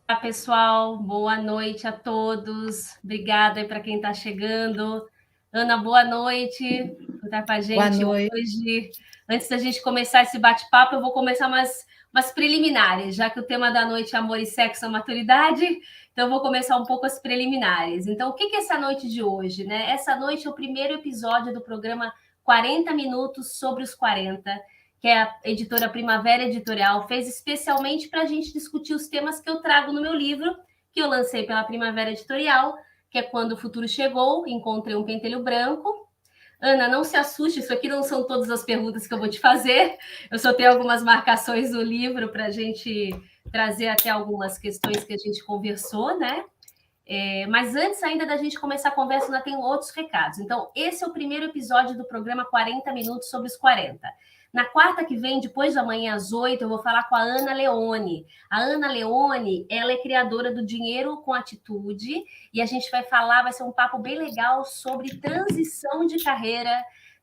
Olá, pessoal. Boa noite a todos. Obrigada aí para quem está chegando. Ana, boa noite por estar com a Boa gente noite. hoje. Antes da gente começar esse bate-papo, eu vou começar umas preliminares, já que o tema da noite é amor e sexo, a maturidade. Então, eu vou começar um pouco as preliminares. Então, o que é essa noite de hoje, né? Essa noite é o primeiro episódio do programa 40 Minutos sobre os 40, que é a editora Primavera Editorial, fez especialmente para a gente discutir os temas que eu trago no meu livro, que eu lancei pela Primavera Editorial, que é Quando o Futuro Chegou, Encontrei um Pentelho Branco. Ana, não se assuste, isso aqui não são todas as perguntas que eu vou te fazer, eu só tenho algumas marcações no livro para a gente trazer até algumas questões que a gente conversou, né? Mas antes ainda da gente começar a conversa, ainda tem outros recados. Então, esse é o primeiro episódio do programa 40 Minutos sobre os 40. Na quarta que vem, depois da manhã às 8, eu vou falar com a Ana Leone. A Ana Leone, ela é criadora do Dinheiro com Atitude, e a gente vai falar, vai ser um papo bem legal sobre transição de carreira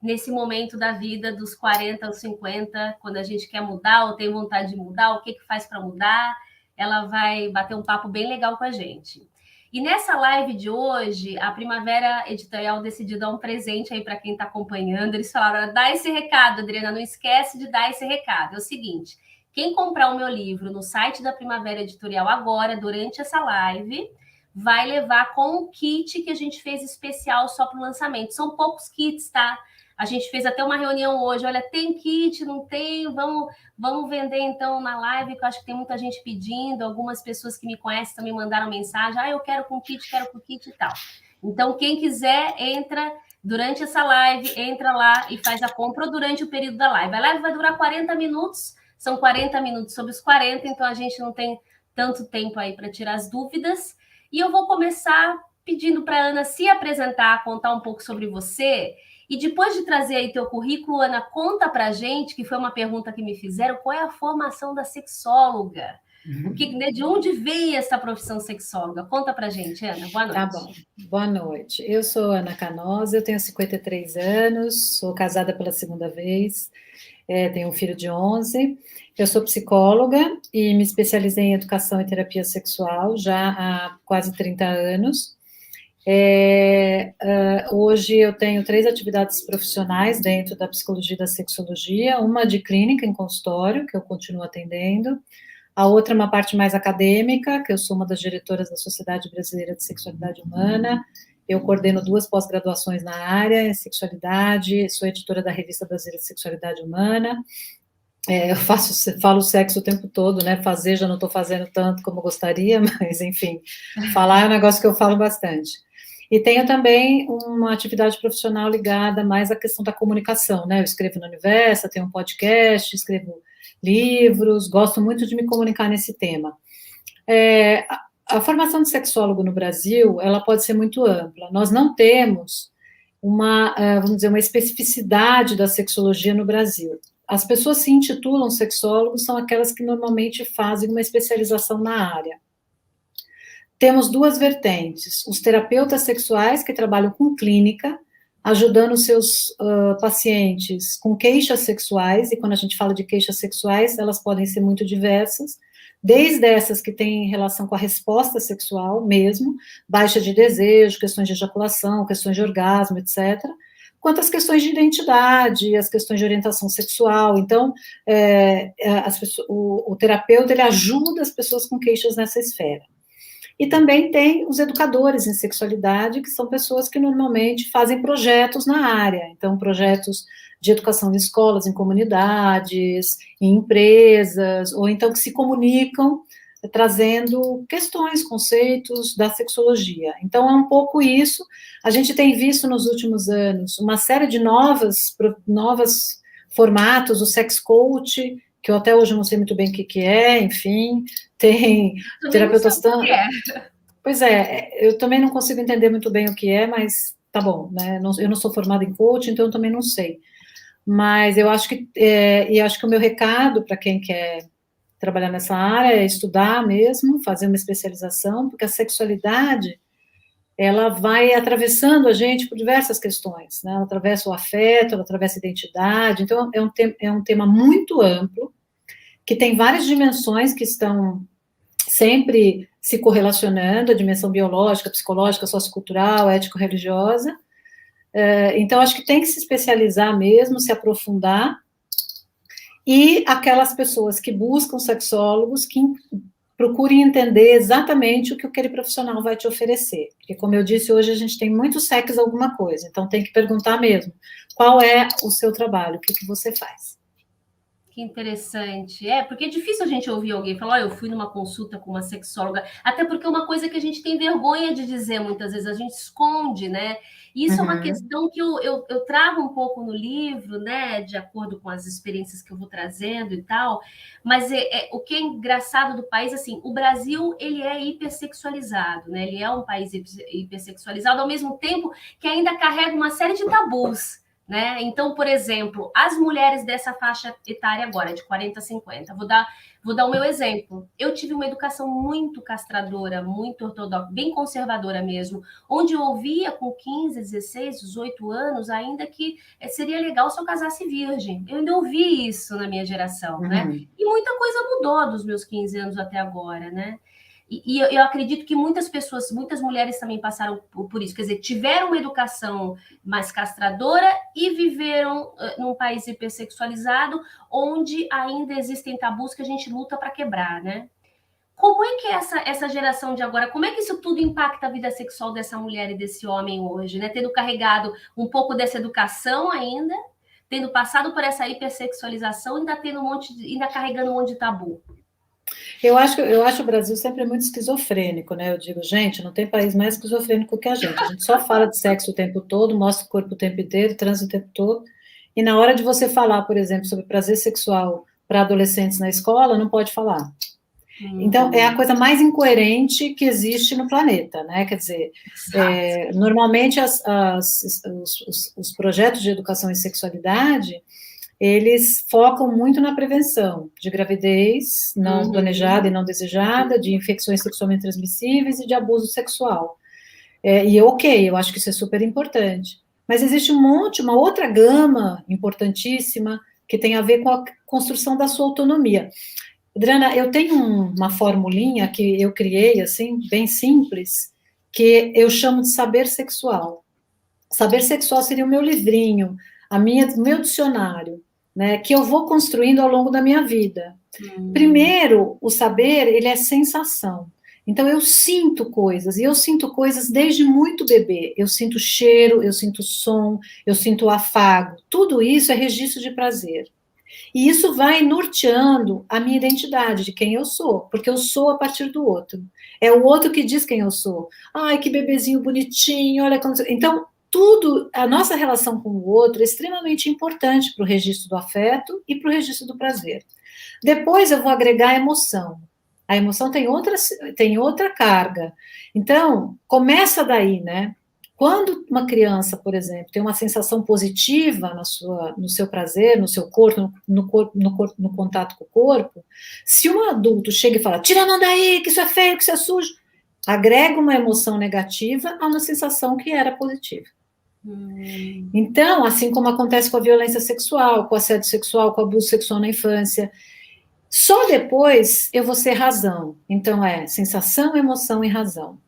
nesse momento da vida dos 40 aos 50, quando a gente quer mudar ou tem vontade de mudar, o que faz para mudar. Ela vai bater um papo bem legal com a gente. E nessa live de hoje, a Primavera Editorial decidiu dar um presente aí para quem está acompanhando. Eles falaram: dá esse recado, Adriana, não esquece de dar esse recado. É o seguinte: quem comprar o meu livro no site da Primavera Editorial agora, durante essa live, vai levar com um kit que a gente fez especial só para o lançamento. São poucos kits, tá? A gente fez até uma reunião hoje. Olha, tem kit, não tem? Vamos vender então na live, que eu acho que tem muita gente pedindo. Algumas pessoas que me conhecem também mandaram mensagem: eu quero com kit e tal. Então, quem quiser, entra durante essa live, entra lá e faz a compra durante o período da live. A live vai durar 40 minutos, são 40 minutos sobre os 40, então a gente não tem tanto tempo aí para tirar as dúvidas. E eu vou começar pedindo para a Ana se apresentar, contar um pouco sobre você. E depois de trazer aí teu currículo, Ana, conta pra gente, que foi uma pergunta que me fizeram, qual é a formação da sexóloga? Né, de onde vem essa profissão sexóloga? Conta pra gente, Ana. Boa Tá noite. bom. Boa noite. Eu sou Ana Canosa, eu tenho 53 anos, sou casada pela segunda vez, tenho um filho de 11. Eu sou psicóloga e me especializei em educação e terapia sexual já há quase 30 anos. Hoje eu tenho 3 atividades profissionais dentro da psicologia e da sexologia, uma de clínica em consultório, que eu continuo atendendo. A outra é uma parte mais acadêmica, que eu sou uma das diretoras da Sociedade Brasileira de Sexualidade Humana. Eu coordeno 2 pós-graduações na área, em sexualidade, sou editora da Revista Brasileira de Sexualidade Humana. Eu falo sexo o tempo todo, né? Fazer já não estou fazendo tanto como gostaria, mas enfim, falar é um negócio que eu falo bastante. E tenho também uma atividade profissional ligada mais à questão da comunicação, né? Eu escrevo no Universo, tenho um podcast, escrevo livros, gosto muito de me comunicar nesse tema. A formação de sexólogo no Brasil, ela pode ser muito ampla. Nós não temos vamos dizer, uma especificidade da sexologia no Brasil. As pessoas que se intitulam sexólogos são aquelas que normalmente fazem uma especialização na área. Temos 2 vertentes: os terapeutas sexuais, que trabalham com clínica, ajudando os seus pacientes com queixas sexuais, e quando a gente fala de queixas sexuais, elas podem ser muito diversas, desde essas que têm relação com a resposta sexual mesmo, baixa de desejo, questões de ejaculação, questões de orgasmo, etc., quanto as questões de identidade, as questões de orientação sexual. Então, o terapeuta, ele ajuda as pessoas com queixas nessa esfera. E também tem os educadores em sexualidade, que são pessoas que normalmente fazem projetos na área, então projetos de educação em escolas, em comunidades, em empresas, ou então que se comunicam trazendo questões, conceitos da sexologia. Então é um pouco isso. A gente tem visto nos últimos anos uma série de novos formatos, o sex coach, que eu até hoje não sei muito bem o que é, enfim, tem Também não sei terapeutas o que é. Pois é, eu também não consigo entender muito bem o que é, mas tá bom, né? Eu não sou formada em coaching, então eu também não sei. Mas eu acho que o meu recado para quem quer trabalhar nessa área é estudar mesmo, fazer uma especialização, porque a sexualidade, ela vai atravessando a gente por diversas questões, né? Ela atravessa o afeto, ela atravessa a identidade, então é um tema muito amplo, que tem várias dimensões que estão sempre se correlacionando, a dimensão biológica, psicológica, sociocultural, ético-religiosa. Então, acho que tem que se especializar mesmo, se aprofundar, e aquelas pessoas que buscam sexólogos que procurem entender exatamente o que aquele profissional vai te oferecer. Porque, como eu disse, hoje a gente tem muito sexo alguma coisa, então tem que perguntar mesmo, qual é o seu trabalho, o que você faz. Que interessante. Porque é difícil a gente ouvir alguém falar, eu fui numa consulta com uma sexóloga, até porque é uma coisa que a gente tem vergonha de dizer muitas vezes, a gente esconde, né? E isso é uma questão que eu trago um pouco no livro, né? De acordo com as experiências que eu vou trazendo e tal. Mas o que é engraçado do país, assim, o Brasil, ele é hipersexualizado, né? Ele é um país hipersexualizado, ao mesmo tempo que ainda carrega uma série de tabus. Né? Então, por exemplo, as mulheres dessa faixa etária agora, de 40 a 50, vou dar o meu exemplo. Eu tive uma educação muito castradora, muito ortodoxa, bem conservadora mesmo, onde eu ouvia com 15, 16, 18 anos, ainda que seria legal se eu casasse virgem. Eu ainda ouvi isso na minha geração, né? E muita coisa mudou dos meus 15 anos até agora, né? E eu acredito que muitas pessoas, muitas mulheres também passaram por isso, quer dizer, tiveram uma educação mais castradora e viveram num país hipersexualizado, onde ainda existem tabus que a gente luta para quebrar, né? Como é que é essa geração de agora, como é que isso tudo impacta a vida sexual dessa mulher e desse homem hoje, né? Tendo carregado um pouco dessa educação ainda, tendo passado por essa hipersexualização, ainda tendo ainda carregando um monte de tabu. Eu acho o Brasil sempre muito esquizofrênico, né? Eu digo, gente, não tem país mais esquizofrênico que a gente. A gente só fala de sexo o tempo todo, mostra o corpo o tempo inteiro, transa o tempo todo. E na hora de você falar, por exemplo, sobre prazer sexual para adolescentes na escola, não pode falar. Então, é a coisa mais incoerente que existe no planeta, né? Quer dizer, normalmente os projetos de educação em sexualidade, eles focam muito na prevenção de gravidez não planejada e não desejada, de infecções sexualmente transmissíveis e de abuso sexual. Eu acho que isso é super importante. Mas existe uma outra gama importantíssima que tem a ver com a construção da sua autonomia. Adriana, eu tenho uma formulinha que eu criei, assim, bem simples, que eu chamo de saber sexual. Saber sexual seria o meu livrinho, o meu dicionário, né, que eu vou construindo ao longo da minha vida. Primeiro, o saber, ele é sensação. Então, eu sinto coisas, e eu sinto coisas desde muito bebê. Eu sinto cheiro, eu sinto som, eu sinto afago. Tudo isso é registro de prazer. E isso vai norteando a minha identidade, de quem eu sou, porque eu sou a partir do outro. É o outro que diz quem eu sou. Ai, que bebezinho bonitinho, olha como... Então, a nossa relação com o outro é extremamente importante para o registro do afeto e para o registro do prazer. Depois eu vou agregar a emoção. A emoção tem outra carga. Então, começa daí, né? Quando uma criança, por exemplo, tem uma sensação positiva no seu prazer, no seu corpo, no contato com o corpo, se um adulto chega e fala, tira a mão daí, que isso é feio, que isso é sujo, agrega uma emoção negativa a uma sensação que era positiva. Então, assim como acontece com a violência sexual, com o assédio sexual, com o abuso sexual na infância, só depois eu vou ser razão. Então, sensação, emoção e razão.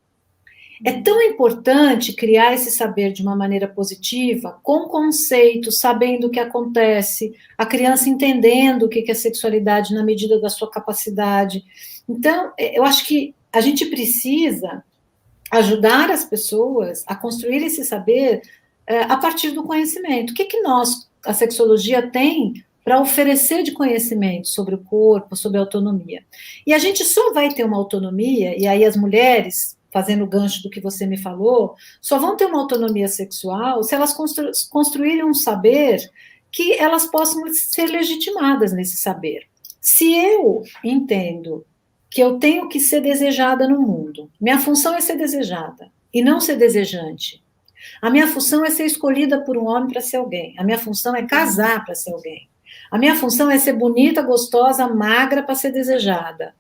É tão importante criar esse saber de uma maneira positiva, com conceito, sabendo o que acontece, a criança entendendo o que é sexualidade na medida da sua capacidade. Então, eu acho que a gente precisa ajudar as pessoas a construir esse saber a partir do conhecimento. O que a sexologia, tem para oferecer de conhecimento sobre o corpo, sobre a autonomia? E a gente só vai ter uma autonomia, e aí as mulheres, fazendo o gancho do que você me falou, só vão ter uma autonomia sexual se elas construírem um saber que elas possam ser legitimadas nesse saber. Se eu entendo que eu tenho que ser desejada no mundo, minha função é ser desejada e não ser desejante. A minha função é ser escolhida por um homem para ser alguém. A minha função é casar para ser alguém. A minha função é ser bonita, gostosa, magra para ser desejada.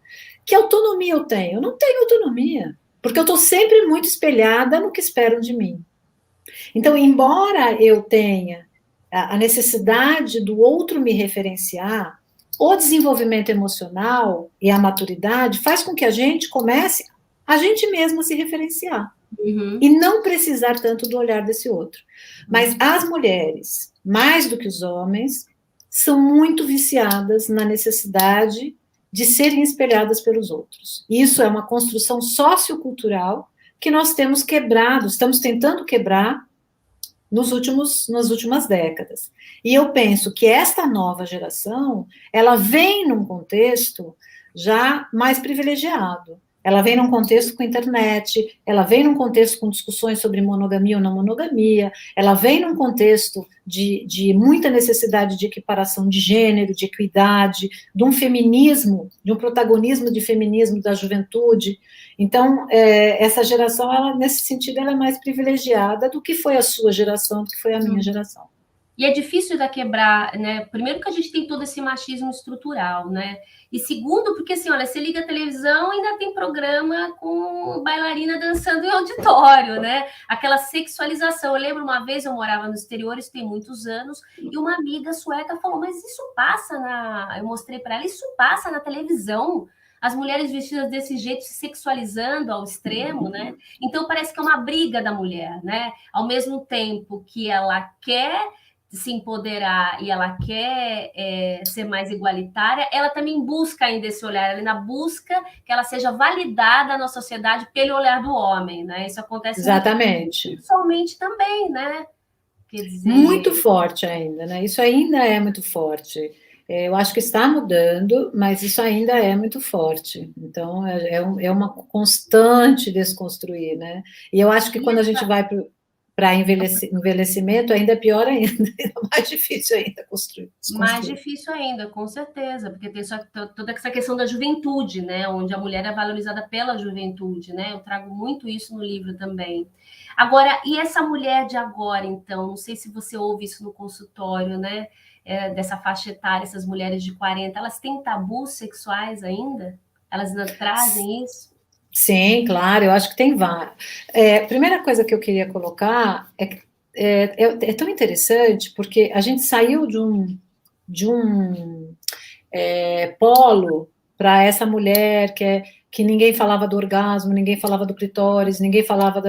Que autonomia eu tenho? Eu não tenho autonomia, porque eu estou sempre muito espelhada no que esperam de mim. Então, embora eu tenha a necessidade do outro me referenciar, o desenvolvimento emocional e a maturidade faz com que a gente comece a gente mesma a se referenciar. E não precisar tanto do olhar desse outro. Mas as mulheres, mais do que os homens, são muito viciadas na necessidade de serem espelhadas pelos outros. Isso é uma construção sociocultural que nós temos quebrado, estamos tentando quebrar nas últimas décadas. E eu penso que esta nova geração, ela vem num contexto já mais privilegiado. Ela vem num contexto com internet, ela vem num contexto com discussões sobre monogamia ou não monogamia, ela vem num contexto de muita necessidade de equiparação de gênero, de equidade, de um feminismo, de um protagonismo de feminismo da juventude. Então, essa geração, ela, nesse sentido, ela é mais privilegiada do que foi a sua geração, do que foi a minha geração. E é difícil da quebrar, né? Primeiro que a gente tem todo esse machismo estrutural, né? E segundo, porque assim, olha, você liga a televisão e ainda tem programa com bailarina dançando em auditório, né? Aquela sexualização. Eu lembro uma vez, eu morava no exterior, isso tem muitos anos, e uma amiga sueca falou, mas isso passa na... Eu mostrei para ela, isso passa na televisão. As mulheres vestidas desse jeito, se sexualizando ao extremo, né? Então parece que é uma briga da mulher, né? Ao mesmo tempo que ela quer se empoderar e ela quer ser mais igualitária, ela também busca ainda esse olhar, ela ainda busca que ela seja validada na sociedade pelo olhar do homem, né? Isso acontece exatamente sexualmente também, né? Quer dizer... Muito forte ainda, né? Isso ainda é muito forte. Eu acho que está mudando, mas isso ainda é muito forte. Então, é uma constante desconstruir, né? E eu acho que quando a gente vai para envelhecimento, ainda é pior ainda, é mais difícil ainda construir. Mais difícil ainda, com certeza, porque tem toda essa questão da juventude, né, onde a mulher é valorizada pela juventude, né, eu trago muito isso no livro também. Agora, e essa mulher de agora, então, não sei se você ouve isso no consultório, né, dessa faixa etária, essas mulheres de 40, elas têm tabus sexuais ainda? Elas ainda trazem isso? Sim, claro, eu acho que tem vários. Primeira coisa que eu queria colocar é tão interessante, porque a gente saiu de um polo para essa mulher que ninguém falava do orgasmo, ninguém falava do clitóris, ninguém falava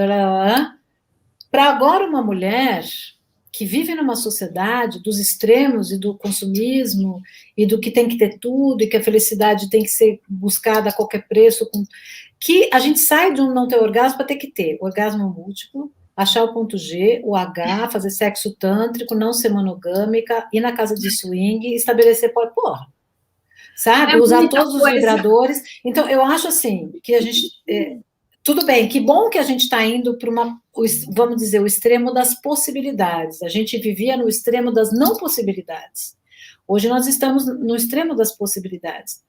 para agora uma mulher que vive numa sociedade dos extremos e do consumismo e do que tem que ter tudo e que a felicidade tem que ser buscada a qualquer preço, que a gente sai de um não ter orgasmo para ter que ter orgasmo múltiplo, achar o ponto G, o H, fazer sexo tântrico, não ser monogâmica, ir na casa de swing, estabelecer porra, sabe? Usar todos os vibradores. Então, eu acho assim, que a gente... tudo bem, que bom que a gente está indo para vamos dizer, o extremo das possibilidades. A gente vivia no extremo das não possibilidades. Hoje nós estamos no extremo das possibilidades.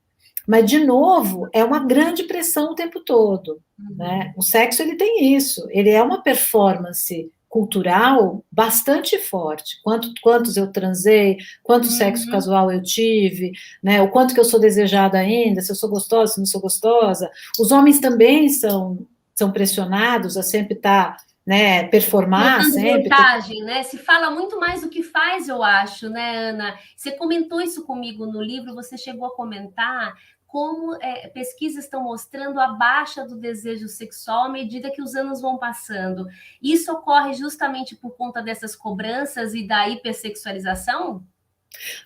Mas, de novo, é uma grande pressão o tempo todo, né? O sexo, ele tem isso, ele é uma performance cultural bastante forte. Quantos eu transei, quanto sexo casual eu tive, né? O quanto que eu sou desejada ainda, se eu sou gostosa, se não sou gostosa. Os homens também são pressionados a sempre estar... né, performar sempre. Vantagem, né? Se fala muito mais do que faz, eu acho, né, Ana? Você comentou isso comigo no livro, você chegou a comentar como pesquisas estão mostrando a baixa do desejo sexual à medida que os anos vão passando. Isso ocorre justamente por conta dessas cobranças e da hipersexualização?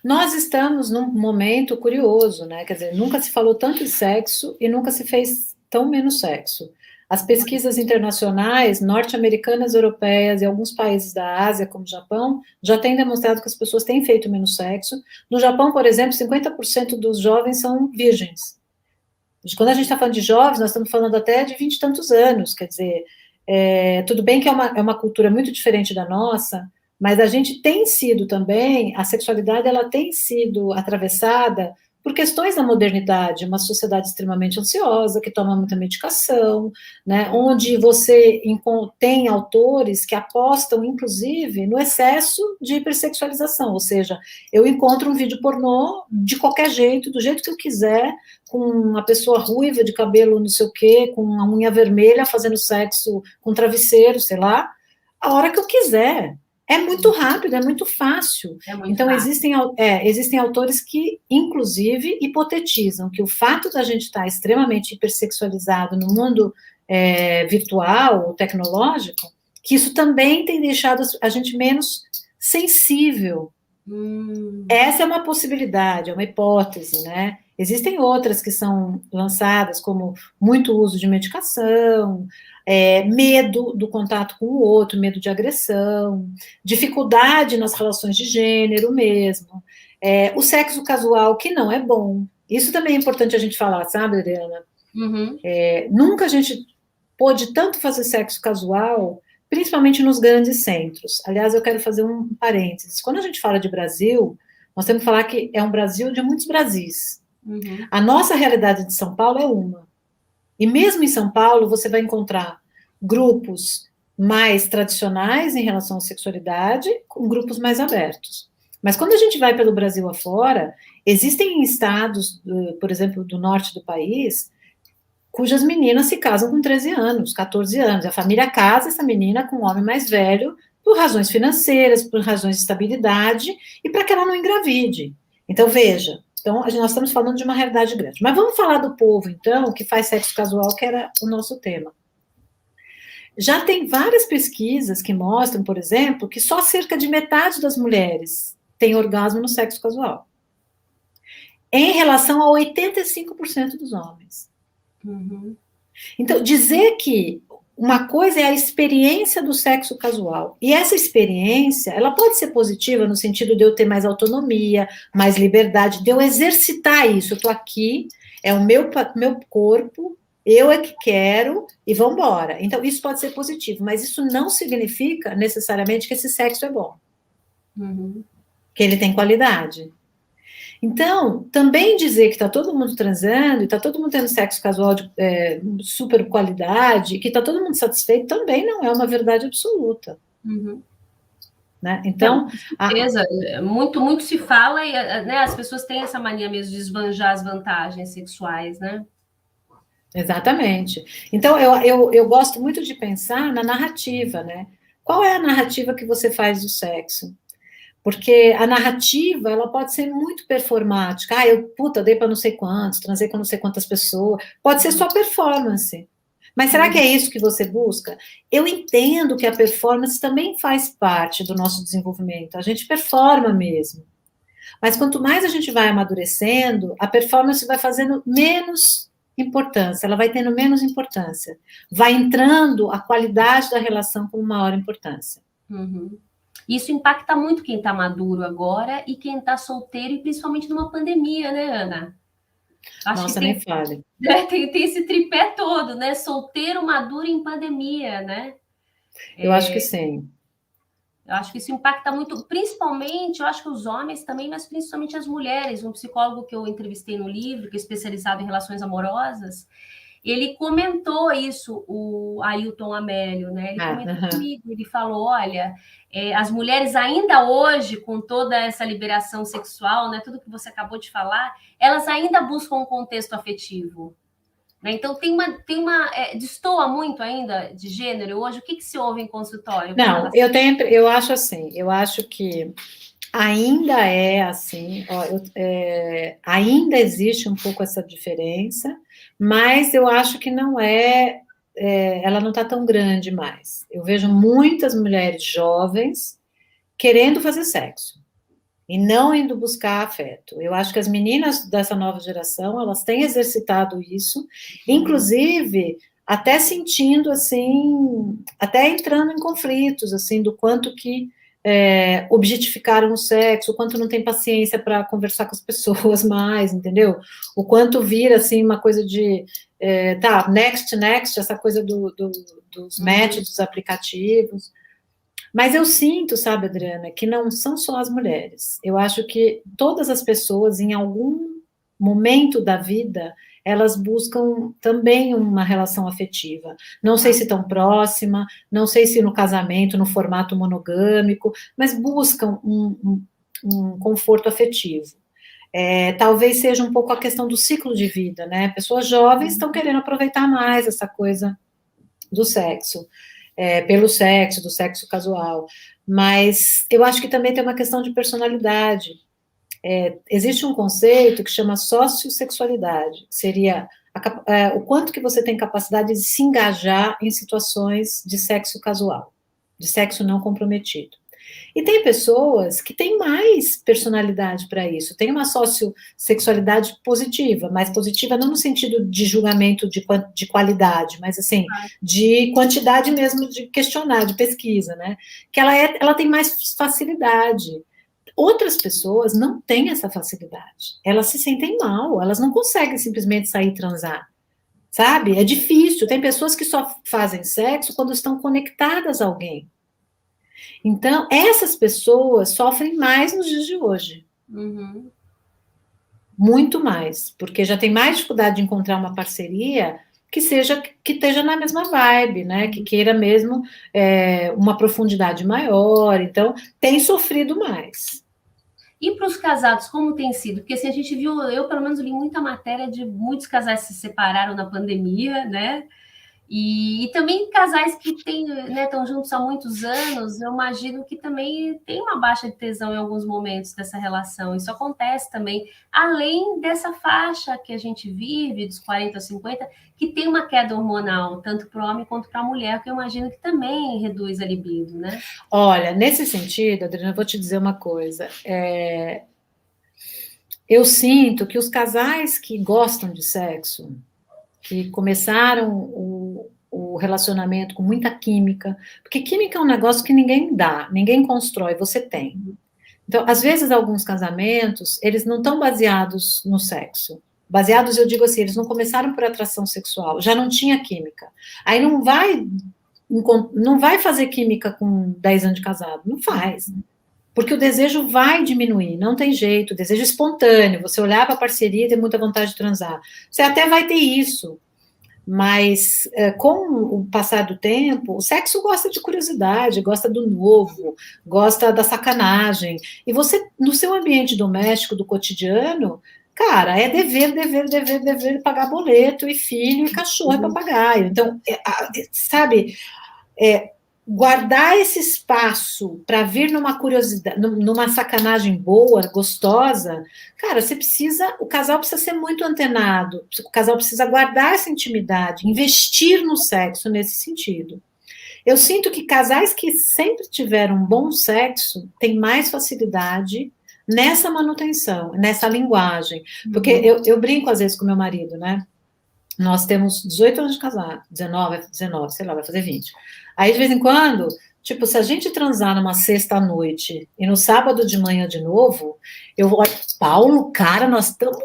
Nós estamos num momento curioso, né? Quer dizer, nunca se falou tanto de sexo e nunca se fez tão menos sexo. As pesquisas internacionais, norte-americanas, europeias e alguns países da Ásia, como o Japão, já têm demonstrado que as pessoas têm feito menos sexo. No Japão, por exemplo, 50% dos jovens são virgens. Quando a gente está falando de jovens, nós estamos falando até de 20 e tantos anos, quer dizer, tudo bem que é uma cultura muito diferente da nossa, mas a gente tem sido também, a sexualidade, ela tem sido atravessada por questões da modernidade, uma sociedade extremamente ansiosa, que toma muita medicação, né, onde você tem autores que apostam, inclusive, no excesso de hipersexualização, ou seja, eu encontro um vídeo pornô de qualquer jeito, do jeito que eu quiser, com uma pessoa ruiva, de cabelo não sei o quê, com uma unha vermelha, fazendo sexo com travesseiro, sei lá, a hora que eu quiser. É muito rápido, é muito fácil. Então, existem autores que, inclusive, hipotetizam que o fato da gente estar extremamente hipersexualizado no mundo virtual, tecnológico, que isso também tem deixado a gente menos sensível. Essa é uma possibilidade, é uma hipótese, né? Existem outras que são lançadas, como muito uso de medicação, medo do contato com o outro, medo de agressão, dificuldade nas relações de gênero mesmo, o sexo casual, que não é bom. Isso também é importante a gente falar, sabe, Adriana? Uhum. Nunca a gente pôde tanto fazer sexo casual, principalmente nos grandes centros. Aliás, eu quero fazer um parênteses. Quando a gente fala de Brasil, nós temos que falar que é um Brasil de muitos Brasis. Uhum. A nossa realidade de São Paulo é uma. E mesmo em São Paulo, você vai encontrar grupos mais tradicionais em relação à sexualidade, com grupos mais abertos. Mas quando a gente vai pelo Brasil afora, existem estados, por exemplo, do norte do país, cujas meninas se casam com 13 anos, 14 anos. A família casa essa menina com um homem mais velho, por razões financeiras, por razões de estabilidade, e para que ela não engravide. Então, veja, nós estamos falando de uma realidade grande. Mas vamos falar do povo, então, que faz sexo casual, que era o nosso tema. Já tem várias pesquisas que mostram, por exemplo, que só cerca de metade das mulheres tem orgasmo no sexo casual, em relação a 85% dos homens. Uhum. Então, dizer que uma coisa é a experiência do sexo casual, e essa experiência, ela pode ser positiva no sentido de eu ter mais autonomia, mais liberdade, de eu exercitar isso. Eu estou aqui, é o meu corpo, eu é que quero, e vamos embora. Então, isso pode ser positivo, mas isso não significa necessariamente que esse sexo é bom, que ele tem qualidade. Então, também dizer que está todo mundo transando, e está todo mundo tendo sexo casual de super qualidade, que está todo mundo satisfeito, também não é uma verdade absoluta. Né? Então, com certeza, muito se fala, e né, as pessoas têm essa mania mesmo de esbanjar as vantagens sexuais, né? Exatamente. Então, eu gosto muito de pensar na narrativa, né? Qual é a narrativa que você faz do sexo? Porque a narrativa, ela pode ser muito performática. Eu dei para não sei quantos, transei com não sei quantas pessoas. Pode ser só performance. Mas será que é isso que você busca? Eu entendo que a performance também faz parte do nosso desenvolvimento. A gente performa mesmo. Mas quanto mais a gente vai amadurecendo, a performance vai fazendo menos importância, ela vai tendo menos importância. Vai entrando a qualidade da relação com maior importância. Isso impacta muito quem está maduro agora e quem está solteiro, e principalmente numa pandemia, né, Ana? Acho Nossa, que nem fale. Tem esse tripé todo, né? Solteiro, maduro em pandemia, né? Eu acho que sim. Eu acho que isso impacta muito, principalmente, eu acho que os homens também, mas principalmente as mulheres. Um psicólogo que eu entrevistei no livro, que é especializado em relações amorosas, ele comentou isso, o Ailton Amélio, né? Ele comentou comigo, ele falou, olha, as mulheres ainda hoje, com toda essa liberação sexual, né, tudo que você acabou de falar, elas ainda buscam um contexto afetivo. Né? Então, destoa muito ainda de gênero hoje. O que se ouve em consultório? Não, eu acho assim, eu acho que ainda é assim, ainda existe um pouco essa diferença, mas eu acho que não ela não está tão grande mais. Eu vejo muitas mulheres jovens querendo fazer sexo e não indo buscar afeto. Eu acho que as meninas dessa nova geração, elas têm exercitado isso, inclusive até sentindo assim, até entrando em conflitos, assim, do quanto que objetificaram o sexo, o quanto não tem paciência para conversar com as pessoas mais, entendeu? O quanto vira, assim, uma coisa de, next, essa coisa dos matches, dos aplicativos. Mas eu sinto, sabe, Adriana, que não são só as mulheres. Eu acho que todas as pessoas, em algum momento da vida, elas buscam também uma relação afetiva. Não sei se tão próxima, não sei se no casamento, no formato monogâmico, mas buscam um conforto afetivo. Talvez seja um pouco a questão do ciclo de vida, né? Pessoas jovens estão querendo aproveitar mais essa coisa do sexo. pelo sexo, do sexo casual. Mas eu acho que também tem uma questão de personalidade. Existe um conceito que chama sociossexualidade, seria o quanto que você tem capacidade de se engajar em situações de sexo casual, de sexo não comprometido. E tem pessoas que têm mais personalidade para isso, tem uma sociossexualidade positiva, mais positiva não no sentido de julgamento de qualidade, mas assim, de quantidade mesmo de questionar, de pesquisa, né? Que ela tem mais facilidade. Outras pessoas não têm essa facilidade. Elas se sentem mal, elas não conseguem simplesmente sair e transar. Sabe? É difícil. Tem pessoas que só fazem sexo quando estão conectadas a alguém. Então, essas pessoas sofrem mais nos dias de hoje. Uhum. Muito mais. Porque já tem mais dificuldade de encontrar uma parceria que esteja na mesma vibe, né? Que queira mesmo uma profundidade maior. Então, tem sofrido mais. E para os casados, como tem sido? Porque assim, a gente viu, eu pelo menos li muita matéria de muitos casais se separaram na pandemia, né? E também casais que estão juntos há muitos anos, eu imagino que também tem uma baixa de tesão em alguns momentos dessa relação. Isso acontece também, além dessa faixa que a gente vive, dos 40 a 50, que tem uma queda hormonal, tanto para o homem quanto para a mulher, que eu imagino que também reduz a libido, né? Olha, nesse sentido, Adriana, eu vou te dizer uma coisa. Eu sinto que os casais que gostam de sexo, que começaram o relacionamento com muita química, porque química é um negócio que ninguém dá, ninguém constrói, você tem. Então, às vezes, alguns casamentos, eles não estão baseados no sexo. Baseados, eu digo assim, eles não começaram por atração sexual, já não tinha química. Aí não vai fazer química com 10 anos de casado, não faz. Porque o desejo vai diminuir, não tem jeito, o desejo espontâneo, você olhar para a parceria e ter muita vontade de transar. Você até vai ter isso, mas com o passar do tempo, o sexo gosta de curiosidade, gosta do novo, gosta da sacanagem. E você, no seu ambiente doméstico, do cotidiano, cara, é dever, pagar boleto, e filho, e cachorro, e papagaio. Então, sabe, guardar esse espaço para vir numa curiosidade, numa sacanagem boa, gostosa, cara, o casal precisa ser muito antenado, o casal precisa guardar essa intimidade, investir no sexo nesse sentido. Eu sinto que casais que sempre tiveram um bom sexo têm mais facilidade nessa manutenção, nessa linguagem, porque eu brinco às vezes com meu marido, né? Nós temos 18 anos de casado, 19, sei lá, vai fazer 20. Aí, de vez em quando, tipo, se a gente transar numa sexta à noite e no sábado de manhã de novo, eu olho, Paulo, cara, nós estamos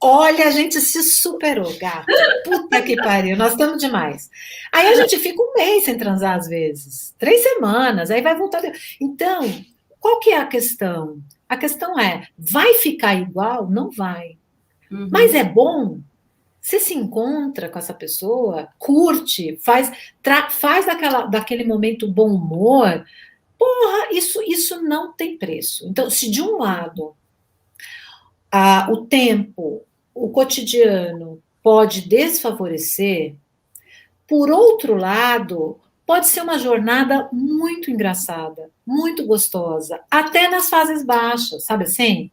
olha, a gente se superou, gato. Puta que pariu, nós estamos demais. Aí a gente fica um mês sem transar às vezes, 3 semanas, aí vai voltar. Então, qual que é a questão? A questão vai ficar igual? Não vai. Mas é bom, você se encontra com essa pessoa, curte, faz daquele momento bom humor, porra, isso não tem preço. Então, se de um lado o tempo, o cotidiano pode desfavorecer, por outro lado, pode ser uma jornada muito engraçada, muito gostosa, até nas fases baixas, sabe assim?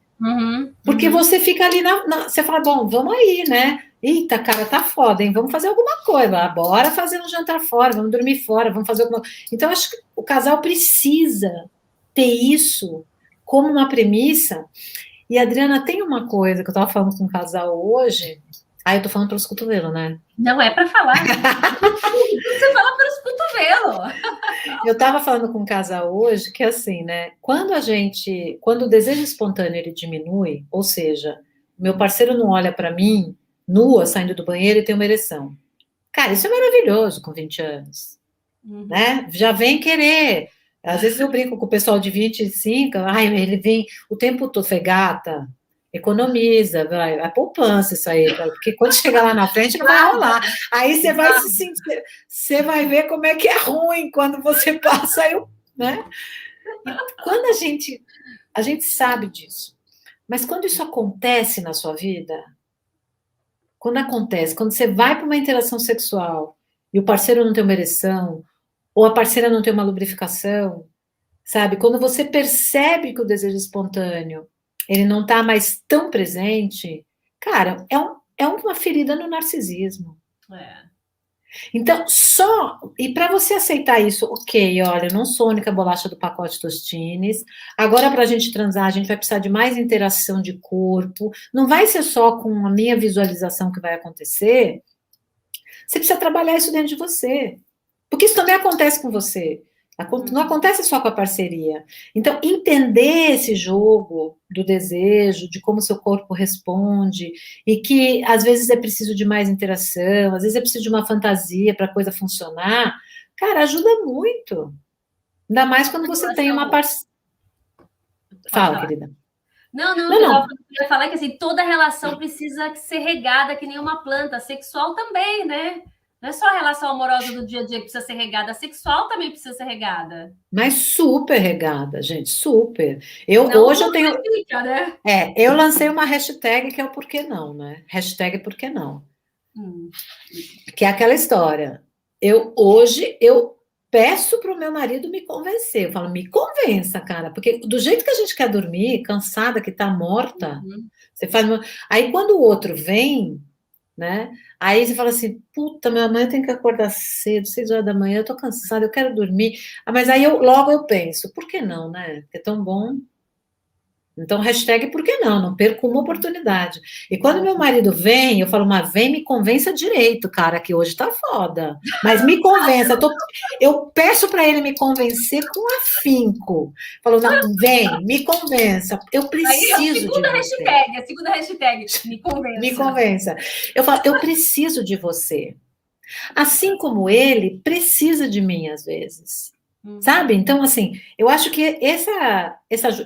Porque você fica ali você fala, bom, vamos aí, né? Eita, cara, tá foda, hein? Vamos fazer alguma coisa. Bora fazer um jantar fora, vamos dormir fora, vamos fazer alguma coisa. Então, acho que o casal precisa ter isso como uma premissa. E, Adriana, tem uma coisa que eu tava falando com um casal hoje. Aí eu tô falando pelos cotovelos, né? Não é para falar. Você fala pelos cotovelos. Eu tava falando com um casal hoje que, assim, né? Quando o desejo espontâneo ele diminui, ou seja, meu parceiro não olha para mim nua, saindo do banheiro e tem uma ereção. Cara, isso é maravilhoso com 20 anos, né? Já vem querer. Às vezes eu brinco com o pessoal de 25, ele vem o tempo todo, foi gata, economiza, é poupança isso aí, porque quando chegar lá na frente não vai rolar. Aí você vai se sentir, você vai ver como é que é ruim quando você passa, né? E quando a gente sabe disso, mas quando isso acontece na sua vida, quando você vai para uma interação sexual e o parceiro não tem uma ereção, ou a parceira não tem uma lubrificação, sabe? Quando você percebe que o desejo espontâneo, ele não está mais tão presente, cara, é uma ferida no narcisismo. É. Então, e para você aceitar isso, ok, olha, eu não sou a única bolacha do pacote Tostines, agora para a gente transar, a gente vai precisar de mais interação de corpo, não vai ser só com a minha visualização que vai acontecer, você precisa trabalhar isso dentro de você, porque isso também acontece com você, não acontece só com a parceria. Então, entender esse jogo do desejo, de como seu corpo responde, e que às vezes é preciso de mais interação, às vezes é preciso de uma fantasia para a coisa funcionar, cara, ajuda muito. Ainda mais quando você tem uma parceria. Fala, querida. Não, eu ia falar que assim, toda relação precisa ser regada que nem uma planta, sexual também, né? Não é só a relação amorosa do dia a dia que precisa ser regada, a sexual também precisa ser regada. Mas super regada, gente, super. Hoje eu tenho. Fica, né? Eu lancei uma hashtag que é o porquê não, né? Hashtag porquê não. Que é aquela história. Hoje eu peço para o meu marido me convencer. Eu falo, me convença, cara, porque do jeito que a gente quer dormir, cansada, que tá morta, você faz. Aí quando o outro vem, né? Aí você fala assim, puta, minha mãe tem que acordar cedo, 6 horas da manhã, eu tô cansada, eu quero dormir. Mas aí logo eu penso, por que não, né? É tão bom. Então, hashtag por que não? Não perco uma oportunidade. E quando meu marido vem, eu falo, mas vem, me convença direito, cara, que hoje tá foda. Mas me convença. Eu peço para ele me convencer com afinco. Falo, não, vem, me convença. Eu preciso de você. A segunda hashtag, me convença. Me convença. Eu falo, eu preciso de você. Assim como ele precisa de mim, às vezes. Sabe? Então, assim, eu acho que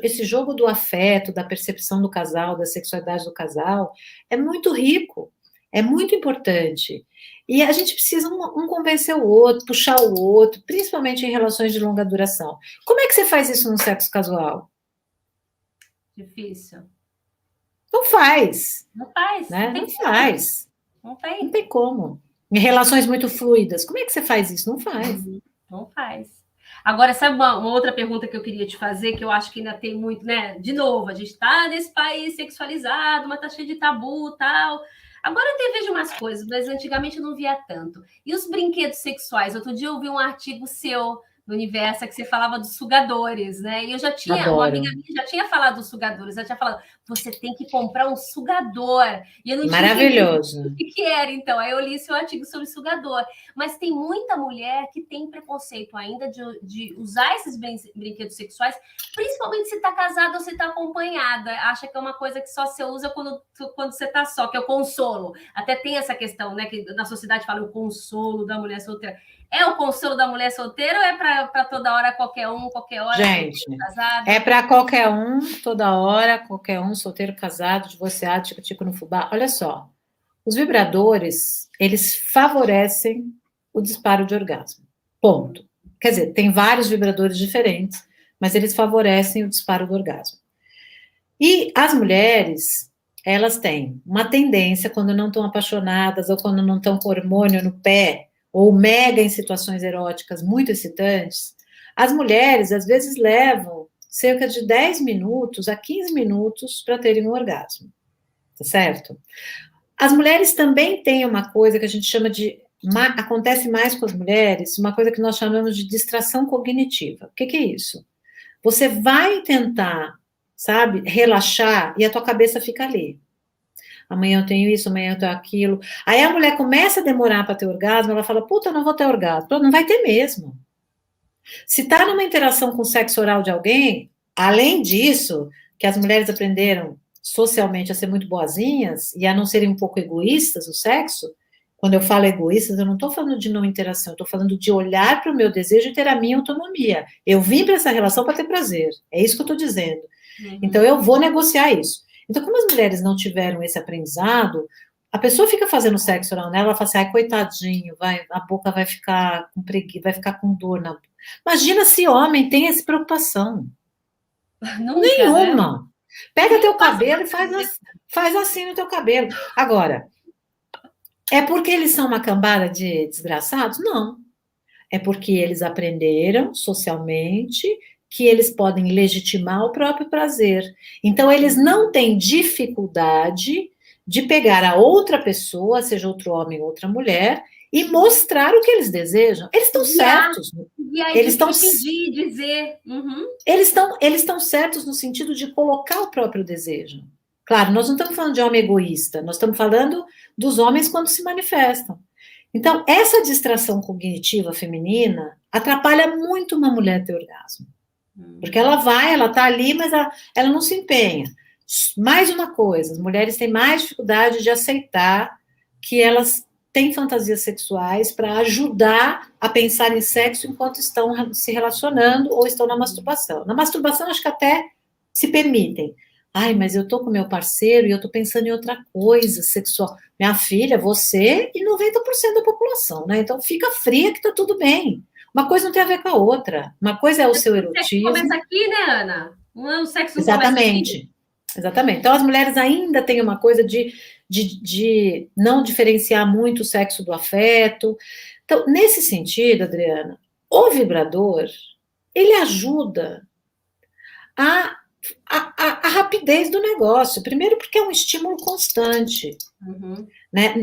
esse jogo do afeto, da percepção do casal, da sexualidade do casal, é muito rico, é muito importante. E a gente precisa um convencer o outro, puxar o outro, principalmente em relações de longa duração. Como é que você faz isso no sexo casual? Difícil. Não faz. Não faz. Né? Não faz. Não tem. Não tem como. Em relações muito fluidas, como é que você faz isso? Não faz. Não faz. Agora, sabe uma outra pergunta que eu queria te fazer, que eu acho que ainda tem muito, né? De novo, a gente está nesse país sexualizado, mas tá cheio de tabu e tal. Agora eu até vejo umas coisas, mas antigamente eu não via tanto. E os brinquedos sexuais? Outro dia eu vi um artigo seu no Universo que você falava dos sugadores, né? E eu já tinha, Adoro. uma amiga minha já tinha falado dos sugadores, ela tinha falado, você tem que comprar um sugador. E eu não tinha Maravilhoso. o que era, então. Aí eu li seu artigo sobre sugador. Mas tem muita mulher que tem preconceito ainda de usar esses brinquedos sexuais, principalmente se está casada ou se está acompanhada. Acha que é uma coisa que só você usa quando você está só, que é o consolo. Até tem essa questão, né? Que na sociedade fala o consolo da mulher solteira. É o consolo da mulher solteira ou é para toda hora, qualquer hora? Gente, é para qualquer um, toda hora, qualquer um, solteiro, casado, divorciado, tico-tico no fubá. Olha só, os vibradores, eles favorecem o disparo de orgasmo. Ponto. Quer dizer, tem vários vibradores diferentes, mas eles favorecem o disparo do orgasmo. E as mulheres, elas têm uma tendência, quando não estão apaixonadas ou quando não estão com hormônio no pé, ou mega em situações eróticas muito excitantes, as mulheres, às vezes, levam cerca de 10 minutos a 15 minutos para terem um orgasmo. Tá certo? As mulheres também têm uma coisa que a gente chama de... Acontece mais com as mulheres, uma coisa que nós chamamos de distração cognitiva. O que é isso? Você vai tentar, sabe, relaxar e a tua cabeça fica ali. Amanhã eu tenho isso, amanhã eu tenho aquilo. Aí a mulher começa a demorar para ter orgasmo, ela fala, puta, não vou ter orgasmo. Não vai ter mesmo. Se está numa interação com o sexo oral de alguém, além disso, que as mulheres aprenderam socialmente a ser muito boazinhas e a não serem um pouco egoístas no sexo, quando eu falo egoístas, eu não estou falando de não interação, eu estou falando de olhar para o meu desejo e ter a minha autonomia. Eu vim para essa relação para ter prazer, é isso que eu estou dizendo. Então eu vou negociar isso. Então, como as mulheres não tiveram esse aprendizado, a pessoa fica fazendo sexo oral nela, ela fala assim, ai, coitadinho, a boca vai ficar com preguiça, vai ficar com dor na boca. Imagina se homem tem essa preocupação. Nunca, nenhuma. Né? Pega teu cabelo e faz assim no teu cabelo. Agora, É porque eles são uma cambada de desgraçados? Não. É porque eles aprenderam socialmente que eles podem legitimar o próprio prazer. Então, eles não têm dificuldade de pegar a outra pessoa, seja outro homem ou outra mulher, e mostrar o que eles desejam. Eles estão certos. Guiar Eles estão, e pedir, dizer. Uhum. eles estão certos no sentido de colocar o próprio desejo. Claro, nós não estamos falando de homem egoísta, nós estamos falando dos homens quando se manifestam. Então, essa distração cognitiva feminina atrapalha muito uma mulher ter orgasmo. Porque ela está ali, mas ela não se empenha. Mais uma coisa, as mulheres têm mais dificuldade de aceitar que elas têm fantasias sexuais para ajudar a pensar em sexo enquanto estão se relacionando ou estão na masturbação. Na masturbação, acho que até se permitem. Ai, mas eu tô com meu parceiro e eu tô pensando em outra coisa sexual. Minha filha, você e 90% da população, né? Então fica fria que tá tudo bem. Uma coisa não tem a ver com a outra. Uma coisa é o seu O sexo começa erotismo. aqui, né, Ana? O sexo não começa aqui? Exatamente. Exatamente. Então as mulheres ainda têm uma coisa de não diferenciar muito o sexo do afeto. Então, nesse sentido, Adriana, o vibrador, ele ajuda a a rapidez do negócio. Primeiro, porque é um estímulo constante, né?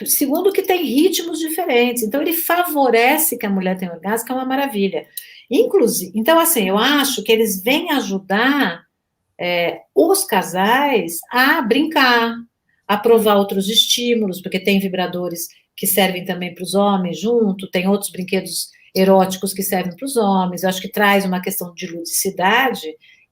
Segundo, que tem ritmos diferentes. Então, ele favorece que a mulher tenha orgasmo, que é uma maravilha. Inclusive, então, assim, eu acho que eles vêm ajudar os casais a brincar, a provar outros estímulos, porque tem vibradores que servem também para os homens junto, tem outros brinquedos eróticos que servem para os homens. Eu acho que traz uma questão de ludicidade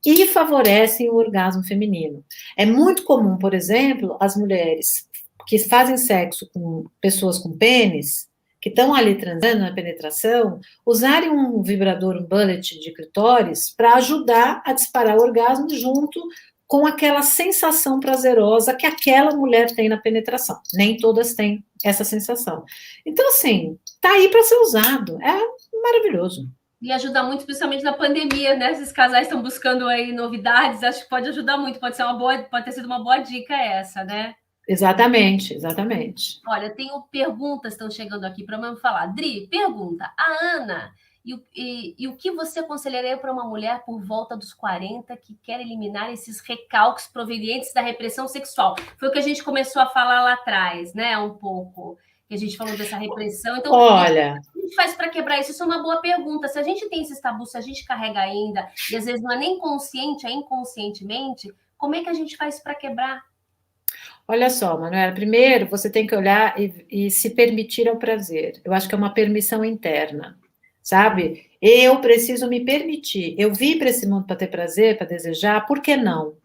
e favorecem o orgasmo feminino. É muito comum, por exemplo, as mulheres que fazem sexo com pessoas com pênis, que estão ali transando na penetração, usarem um vibrador, um bullet de clitóris, para ajudar a disparar o orgasmo junto com aquela sensação prazerosa que aquela mulher tem na penetração. Nem todas têm essa sensação. Então, assim, tá aí para ser usado. É maravilhoso. E ajuda muito, principalmente na pandemia, né? Esses casais estão buscando aí novidades, acho que pode ajudar muito, pode ter sido uma boa dica essa, né? Exatamente, exatamente. Olha, tenho perguntas que estão chegando aqui para eu falar. Dri, pergunta, a Ana, e o que você aconselharia para uma mulher por volta dos 40 que quer eliminar esses recalques provenientes da repressão sexual? Foi o que a gente começou a falar lá atrás, né? Um pouco, que a gente falou dessa repressão. Então, olha, o que a gente faz para quebrar isso? Isso é uma boa pergunta. Se a gente tem esses tabus, se a gente carrega ainda, e às vezes não é nem consciente, é inconscientemente, como é que a gente faz para quebrar? olha só, Manuela, primeiro você tem que olhar e se permitir ao prazer. Eu acho que é uma permissão interna, sabe? Eu preciso me permitir. Eu vim para esse mundo para ter prazer, para desejar, por que não?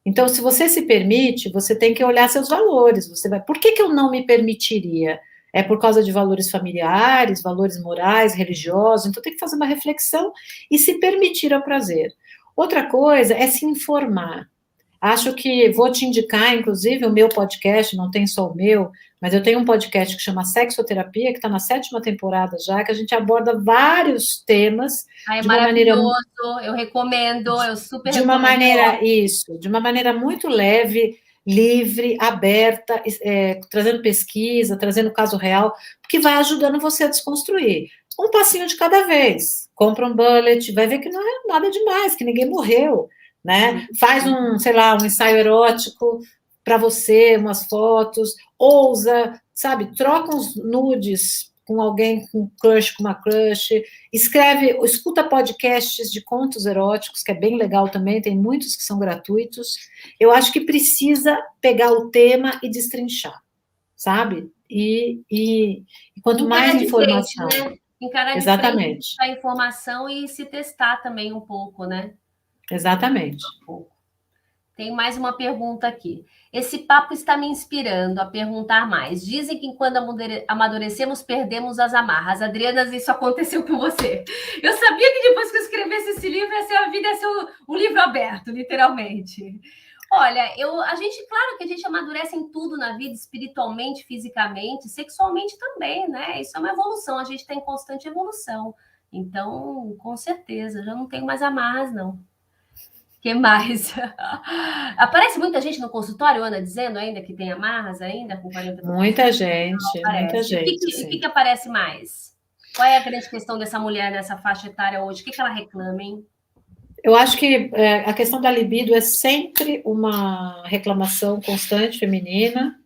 Então, se você se permite, você tem que olhar seus valores. Você vai, por que eu não me permitiria? É por causa de valores familiares, valores morais, religiosos. Então, tem que fazer uma reflexão e se permitir ao prazer. Outra coisa é se informar. Acho que vou te indicar, inclusive, o meu podcast, não tem só o meu, mas eu tenho um podcast que chama Sexoterapia, que está na 7ª temporada já, que a gente aborda vários temas Ah, é de uma maneira maravilhoso, eu recomendo, eu super de uma recomendo. maneira, isso, de uma maneira muito leve, livre, aberta, trazendo pesquisa, trazendo caso real, que vai ajudando você a desconstruir. Um passinho de cada vez. Compra um bullet, vai ver que não é nada demais, que ninguém morreu, né? Faz sei lá, um ensaio erótico para você, umas fotos, ousa, sabe? Troca uns nudes com alguém, com crush, com uma crush, escuta podcasts de contos eróticos, que é bem legal também, tem muitos que são gratuitos. Eu acho que precisa pegar o tema e destrinchar, sabe? E quanto mais informação. Frente, né? Encarar de Exatamente. frente a informação e se testar também um pouco, né? Exatamente. Tem mais uma pergunta aqui. Esse papo está me inspirando a perguntar mais. Dizem que quando amadurecemos, perdemos as amarras. Adriana, isso aconteceu com você. Eu sabia que depois que eu escrevesse esse livro, a vida ia ser um livro aberto, literalmente. Olha, claro que a gente amadurece em tudo na vida, espiritualmente, fisicamente, sexualmente também, né? Isso é uma evolução, a gente está em constante evolução. Então, com certeza, já não tenho mais amarras, não. Que mais? Aparece muita gente no consultório, Ana, dizendo ainda que tem amarras ainda com 40 anos? Muita gente, muita Aparece. E gente, o que sim. que aparece mais? Qual é a grande questão dessa mulher nessa faixa etária hoje? O que que ela reclama, hein? Eu acho que a questão da libido é sempre uma reclamação constante feminina,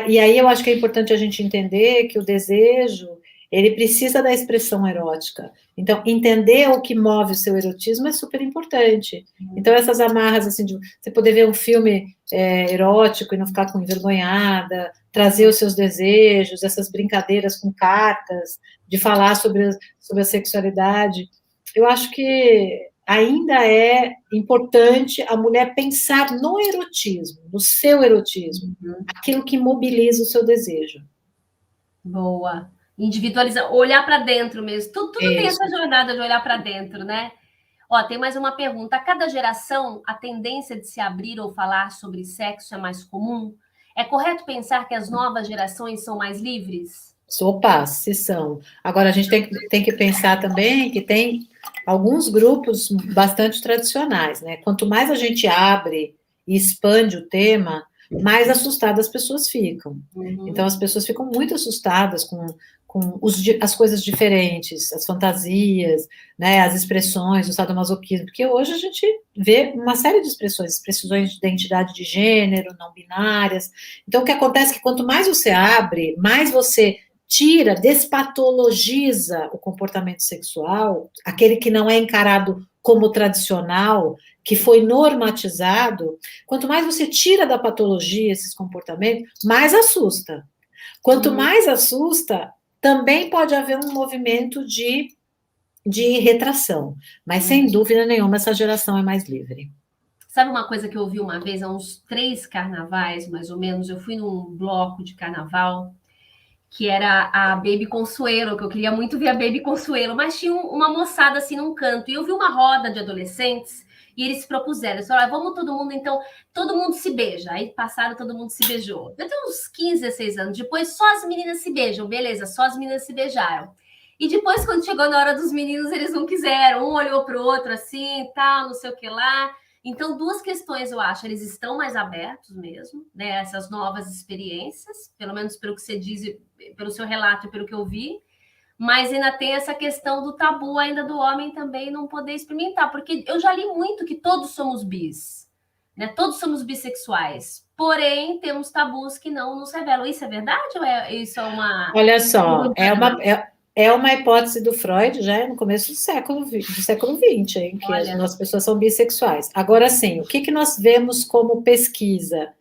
e aí eu acho que é importante a gente entender que o desejo, ele precisa da expressão erótica. Então, entender o que move o seu erotismo é super importante. Então, essas amarras, assim, de você poder ver um filme erótico e não ficar com envergonhada, trazer os seus desejos, essas brincadeiras com cartas, de falar sobre a sexualidade, eu acho que ainda é importante a mulher pensar no erotismo, no seu erotismo, aquilo que mobiliza o seu desejo. Boa. Individualizar, olhar para dentro mesmo. Tudo tem essa jornada de olhar para dentro, né? Ó, tem mais uma pergunta. A cada geração, a tendência de se abrir ou falar sobre sexo é mais comum? É correto pensar que as novas gerações são mais livres? Opa, se são. Agora, a gente tem que pensar também que tem alguns grupos bastante tradicionais, né? Quanto mais a gente abre e expande o tema, mais assustadas as pessoas ficam. Então, as pessoas ficam muito assustadas com as coisas diferentes, as fantasias, né, as expressões, o sadomasoquismo, porque hoje a gente vê uma série de expressões de identidade de gênero, não binárias. Então, o que acontece é que quanto mais você abre, mais você tira, despatologiza o comportamento sexual, aquele que não é encarado como tradicional, que foi normatizado, quanto mais você tira da patologia esses comportamentos, mais assusta. Quanto mais assusta, também pode haver um movimento de retração. Mas, sem dúvida nenhuma, essa geração é mais livre. Sabe uma coisa que eu ouvi uma vez, há uns 3 carnavais, mais ou menos, eu fui num bloco de carnaval, que era a Baby Consuelo, que eu queria muito ver a Baby Consuelo, mas tinha uma moçada assim num canto, e eu vi uma roda de adolescentes, e eles se propuseram, eles falaram, vamos todo mundo, então, todo mundo se beija. Aí passaram, todo mundo se beijou. Eu tenho uns 15, 16 anos, depois só as meninas se beijam, beleza, só as meninas se beijaram. E depois, quando chegou na hora dos meninos, eles não quiseram, um olhou para o outro assim, tal, não sei o que lá. Então, duas questões, eu acho. Eles estão mais abertos mesmo, né? Essas novas experiências, pelo menos pelo que você diz, pelo seu relato e pelo que eu vi. Mas ainda tem essa questão do tabu ainda do homem também não poder experimentar. Porque eu já li muito que todos somos bis, né? Todos somos bissexuais. Porém, temos tabus que não nos revelam. Isso é verdade ou isso é uma... Olha só, é uma hipótese do Freud, já no começo do século XX, hein, que as pessoas são bissexuais. Agora, sim, o que nós vemos como pesquisa?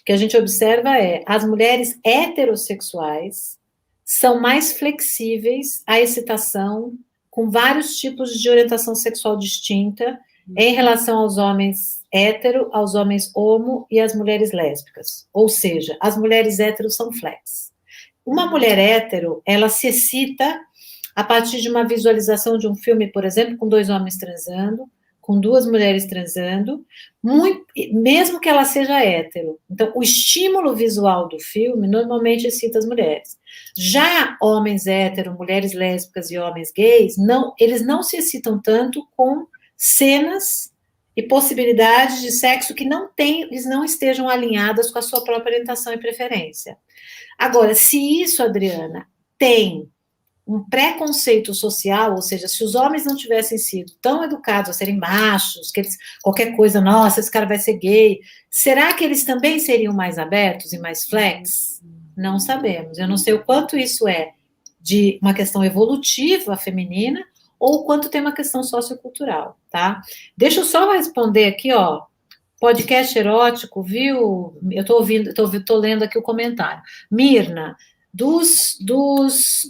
O que a gente observa é as mulheres heterossexuais são mais flexíveis à excitação, com vários tipos de orientação sexual distinta, em relação aos homens hétero, aos homens homo e às mulheres lésbicas. Ou seja, as mulheres héteros são flex. Uma mulher hétero, ela se excita a partir de uma visualização de um filme, por exemplo, com 2 homens transando, com 2 mulheres transando, mesmo que ela seja hétero. Então, o estímulo visual do filme normalmente excita as mulheres. Já homens hétero, mulheres lésbicas e homens gays, eles não se excitam tanto com cenas e possibilidades de sexo que eles não estejam alinhadas com a sua própria orientação e preferência. Agora, se isso, Adriana, tem um preconceito social, ou seja, se os homens não tivessem sido tão educados a serem machos, que eles, qualquer coisa, nossa, esse cara vai ser gay, será que eles também seriam mais abertos e mais flex? Não sabemos. Eu não sei o quanto isso é de uma questão evolutiva feminina ou o quanto tem uma questão sociocultural, tá? Deixa eu só responder aqui, ó, podcast erótico, viu? Eu tô lendo aqui o comentário. Mirna, dos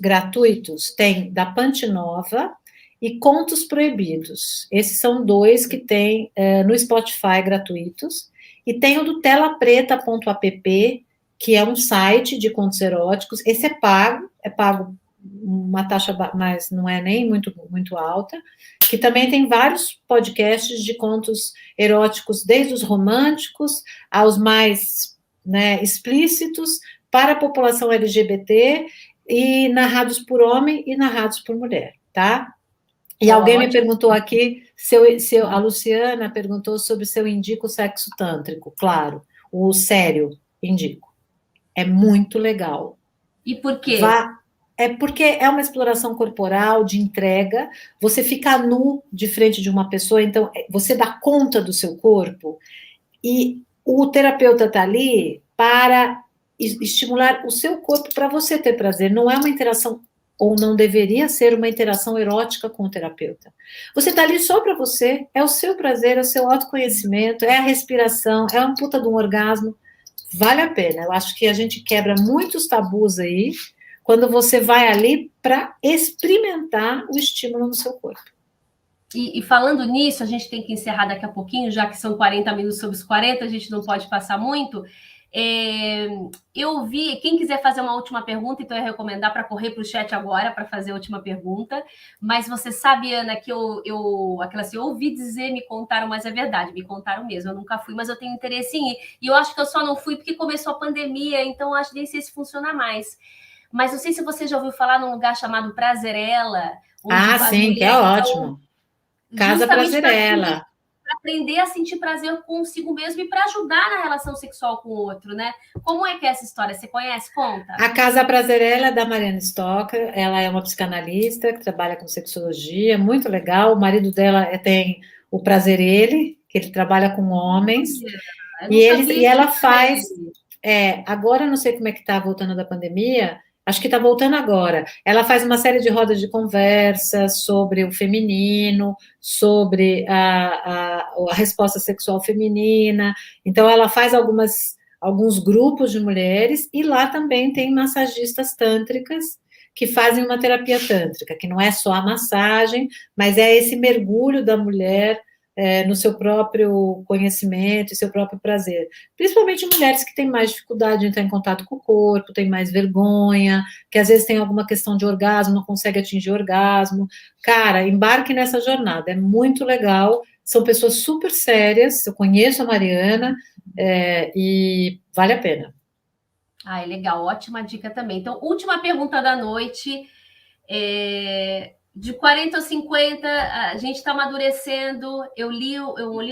gratuitos, tem da Pantinova e Contos Proibidos. Esses são 2 que tem no Spotify gratuitos. E tem o do telapreta.app, que é um site de contos eróticos. Esse é pago uma taxa, mas não é nem muito, muito alta, que também tem vários podcasts de contos eróticos, desde os românticos aos mais, né, explícitos, para a população LGBT, e narrados por homem e narrados por mulher, tá? E alguém me perguntou aqui, a Luciana perguntou sobre se eu indico o sexo tântrico. Claro, o sério, indico. É muito legal. E por quê? É porque é uma exploração corporal, de entrega, você fica nu de frente de uma pessoa, então você dá conta do seu corpo, e o terapeuta está ali para estimular o seu corpo para você ter prazer. Não é uma interação, ou não deveria ser uma interação erótica com o terapeuta. Você está ali só para você, é o seu prazer, é o seu autoconhecimento, é a respiração, é um puta de um orgasmo. Vale a pena. Eu acho que a gente quebra muitos tabus aí, quando você vai ali para experimentar o estímulo no seu corpo. E falando nisso, a gente tem que encerrar daqui a pouquinho, já que são 40 minutos sobre os 40, a gente não pode passar muito. Eu vi, quem quiser fazer uma última pergunta, então eu ia recomendar para correr para o chat agora para fazer a última pergunta. Mas você sabe, Ana, que aquela assim, eu ouvi dizer, me contaram, mas é verdade, me contaram mesmo. Eu nunca fui, mas eu tenho interesse em ir. E eu acho que eu só não fui porque começou a pandemia, então acho que nem sei se funciona mais. Mas não sei se você já ouviu falar num lugar chamado Prazerela. Sim, que é ótimo. Casa Prazerela. Para aprender a sentir prazer consigo mesmo e para ajudar na relação sexual com o outro, né? Como é que é essa história? Você conhece? Conta. A Casa Prazerela é da Mariana Stocker, ela é uma psicanalista que trabalha com sexologia, muito legal. O marido dela tem o Prazerele, que ele trabalha com homens. E ela faz... agora eu não sei como é que está voltando da pandemia, acho que está voltando agora. Ela faz uma série de rodas de conversa sobre o feminino, sobre a resposta sexual feminina. Então, ela faz alguns grupos de mulheres, e lá também tem massagistas tântricas que fazem uma terapia tântrica, que não é só a massagem, mas é esse mergulho da mulher no seu próprio conhecimento e seu próprio prazer. Principalmente mulheres que têm mais dificuldade de entrar em contato com o corpo, têm mais vergonha, que às vezes tem alguma questão de orgasmo, não consegue atingir orgasmo. Cara, embarque nessa jornada, é muito legal. São pessoas super sérias, eu conheço a Mariana, e vale a pena. É legal, ótima dica também. Então, última pergunta da noite. De 40 a 50, a gente está amadurecendo. Eu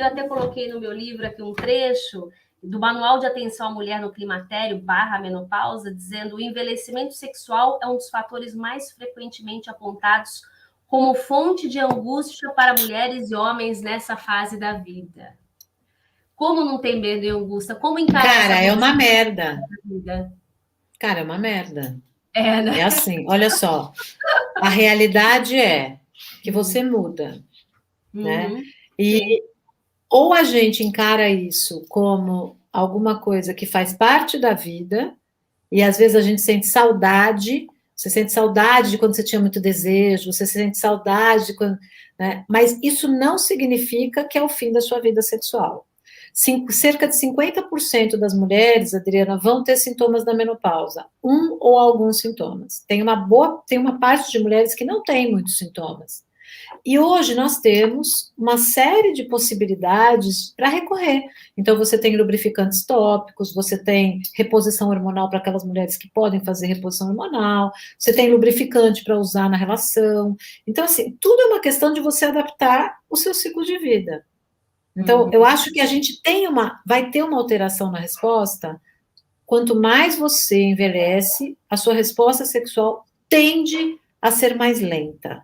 até coloquei no meu livro aqui um trecho do Manual de Atenção à Mulher no Climatério / Menopausa, dizendo: o envelhecimento sexual é um dos fatores mais frequentemente apontados como fonte de angústia para mulheres e homens nessa fase da vida. Como não tem medo e angústia? Como encarar essa Cara, é uma merda. Cara, é uma merda. Né? É assim, olha só. A realidade é que você muda, né? E ou a gente encara isso como alguma coisa que faz parte da vida, e às vezes a gente sente saudade, você sente saudade de quando você tinha muito desejo, você sente saudade de quando, né? Mas isso não significa que é o fim da sua vida sexual. Cerca de 50% das mulheres, Adriana, vão ter sintomas da menopausa, um ou alguns sintomas. Tem uma parte de mulheres que não tem muitos sintomas. E hoje nós temos uma série de possibilidades para recorrer. Então, você tem lubrificantes tópicos, você tem reposição hormonal para aquelas mulheres que podem fazer reposição hormonal, você tem lubrificante para usar na relação. Então, assim, tudo é uma questão de você adaptar o seu ciclo de vida. Então, eu acho que a gente vai ter uma alteração na resposta. Quanto mais você envelhece, a sua resposta sexual tende a ser mais lenta.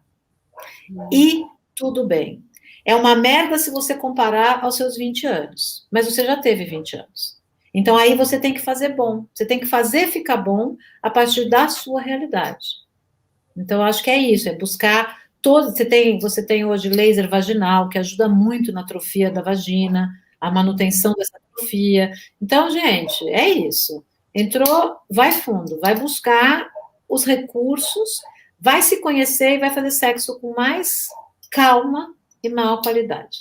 E tudo bem. É uma merda se você comparar aos seus 20 anos, mas você já teve 20 anos. Então, aí você tem que fazer bom. Você tem que fazer ficar bom a partir da sua realidade. Então, eu acho que é isso, é buscar você tem hoje laser vaginal, que ajuda muito na atrofia da vagina, a manutenção dessa atrofia. Então, gente, é isso. Entrou, vai fundo, vai buscar os recursos, vai se conhecer e vai fazer sexo com mais calma e maior qualidade.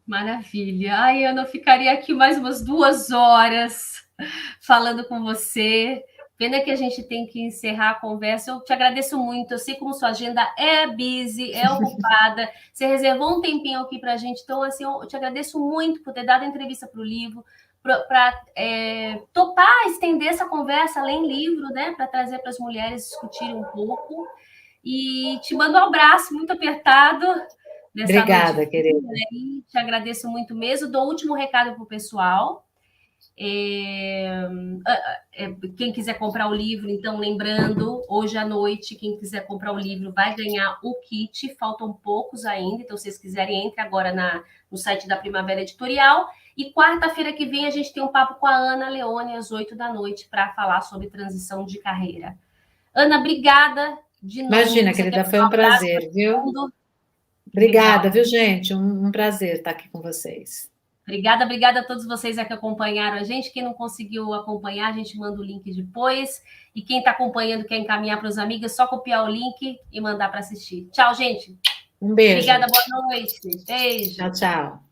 Maravilha. Ai, Ana, eu ficaria aqui mais umas 2 horas falando com você. Pena que a gente tem que encerrar a conversa. Eu te agradeço muito. Eu sei como sua agenda é busy, é ocupada. Você reservou um tempinho aqui para a gente. Então, assim, eu te agradeço muito por ter dado a entrevista para o livro, para topar estender essa conversa além livro, né? Para trazer para as mulheres discutirem um pouco. E te mando um abraço muito apertado nessa Obrigada, noite. querida. Te agradeço muito mesmo. Dou o último recado para o pessoal. Quem quiser comprar o livro, então, lembrando, hoje à noite, quem quiser comprar o livro vai ganhar o kit, faltam poucos ainda, então, se vocês quiserem, entre agora no site da Primavera Editorial. E quarta-feira que vem a gente tem um papo com a Ana Leone, às 8 da noite, para falar sobre transição de carreira. Ana, obrigada de novo. Imagina, querida, foi um prazer, viu? Obrigada, viu, gente? Um prazer estar aqui com vocês. Obrigada a todos vocês que acompanharam a gente. Quem não conseguiu acompanhar, a gente manda o link depois. E quem está acompanhando, quer encaminhar para os amigos, é só copiar o link e mandar para assistir. Tchau, gente. Um beijo. Obrigada, boa noite. Beijo. Tchau, tchau.